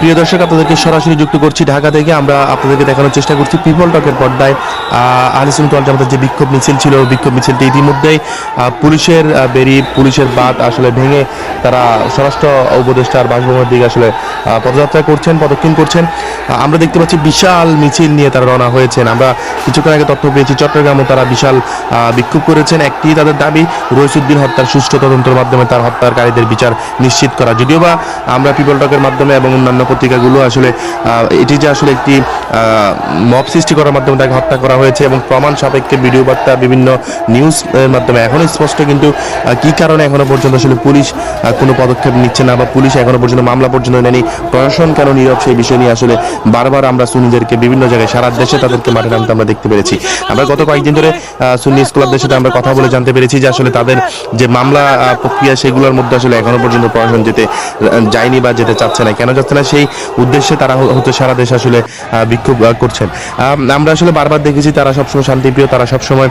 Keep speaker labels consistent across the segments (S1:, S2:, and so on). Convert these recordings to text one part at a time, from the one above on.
S1: প্রিয় দর্শক, আপনাদেরকে সরাসরি যুক্ত করছি ঢাকা থেকে। আমরা আপনাদেরকে দেখানোর চেষ্টা করছি পিপল টকের পর্দায় আহলে সুন্নাত ওয়াল জামাতের যে বিক্ষোভ মিছিল ছিল, বিক্ষোভ মিছিলটি ইতিমধ্যেই পুলিশের বেরিয়ে পুলিশের বাদ আসলে ভেঙে তারা স্বরাষ্ট্র উপদেষ্টার বাসভবনের দিকে আসলে পদযাত্রা করছেন, প্রদক্ষিণ করছেন। আমরা দেখতে পাচ্ছি বিশাল মিছিল নিয়ে তারা রওনা হয়েছেন। আমরা কিছুক্ষণ আগে তথ্য পেয়েছি চট্টগ্রামও তারা বিশাল বিক্ষোভ করেছেন। একটি তাদের দাবি, রইসুদ্দিন হত্যার সুষ্ঠু তদন্তের মাধ্যমে তার হত্যাকারীদের বিচার নিশ্চিত করা। যদিও বা আমরা পিপল টকের মাধ্যমে এবং অন্যান্য পত্রিকাগুলো আসলে এটি যে আসলে একটি মব সৃষ্টি করার মাধ্যমে তাকে হত্যা করা হয়েছে এবং প্রমাণ সাপেক্ষে ভিডিও বার্তা বিভিন্ন নিউজ মাধ্যমে এখনো স্পষ্ট, কিন্তু কি কারণে এখনো পর্যন্ত আসলে পুলিশ কোনো পদক্ষেপ নিচ্ছে না বা পুলিশ এখনো পর্যন্ত মামলা পর্যন্ত নেয়নি, প্রশাসন কেন নীরব, সেই বিষয় নিয়ে আসলে বারবার আমরা সুন্নিদেরকে বিভিন্ন জায়গায় সারা দেশে তাদেরকে মাঠে নামতে আমরা দেখতে পেরেছি। আমরা গত কয়েকদিন ধরে সুন্নি স্কলারদের সাথে আমরা কথা বলে জানতে পেরেছি যে আসলে তাদের যে মামলা প্রক্রিয়া সেগুলোর মধ্যে আসলে এখনো পর্যন্ত প্রশাসন যেতে যায়নি বা যেতে চাচ্ছে না। কেন যাচ্ছে না সেই উদ্দেশ্যে তারা হয়তো সারা দেশে আসলে বিক্ষোভ করছেন। আমরা আসলে বারবার দেখেছি তারা সবসময় শান্তিপ্রিয়, তারা সবসময়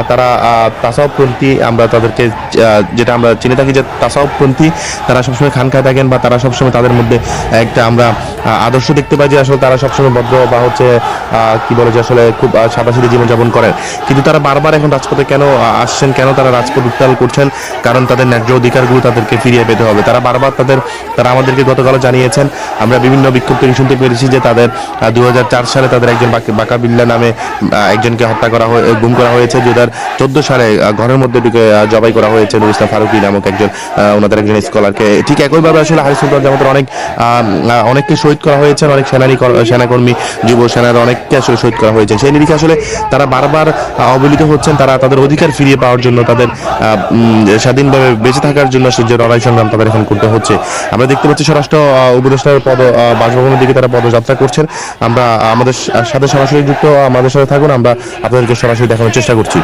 S1: তারা তাসাউফপন্থী, আমরা তাদেরকে যেটা আমরা চিনে থাকি যে তাসাউফপন্থী, তারা সবসময় খানকায় থাকেন বা তারা সবসময় তাদের মধ্যে একটা আমরা আদর্শ দেখতে পাই যে আসলে তারা সবসময় ভদ্র বা হচ্ছে কি বলে যে আসলে খুব সাদাসিধে জীবনযাপন করেন। কিন্তু তারা বারবার এখন রাজপথে কেন আসছেন, কেন তারা রাজপথ উত্তাল করছেন? কারণ তাদের ন্যায্য অধিকারগুলো তাদেরকে ফিরিয়ে পেতে হবে। তারা বারবার তারা আমাদেরকে গতকালও জানিয়েছেন, আমরা বিভিন্ন বিক্ষোভ থেকে শুনতে পেরেছি যে তাদের 2004 সালে তাদের একজন বাকা বিল্লা নামে একজনকে হত্যা করা গুম করা হয়েছে। 2014 সালে ঘরের মধ্যে ঢুকে জবাই করা হয়েছে নুর ইসলাম ফারুকী নামক ওনাদের একজন স্কলারকে। ঠিক একইভাবে আসলে আহলে সুন্নাত ওয়াল জামাতের অনেককে শহীদ করা হয়েছে, অনেক সেনাকর্মী, যুব সেনার অনেককে আসলে শহীদ করা হয়েছে। সেই নিরিখে আসলে তারা বারবার অবহেলিত হচ্ছেন। তারা তাদের অধিকার ফিরিয়ে পাওয়ার জন্য, তাদের স্বাধীনভাবে বেঁচে থাকার জন্য যে লড়াই সংগ্রাম তাদের এখন করতে হচ্ছে। আমরা দেখতে পাচ্ছি স্বরাষ্ট্র উপদেষ্টার বাসভবনের দিকে তারা পদযাত্রা করছেন। আমরা আমাদের সাথে সরাসরি যুক্ত, আমাদের সাথে থাকুন, আমরা আপনাদেরকে সরাসরি দেখানোর চেষ্টা করছি।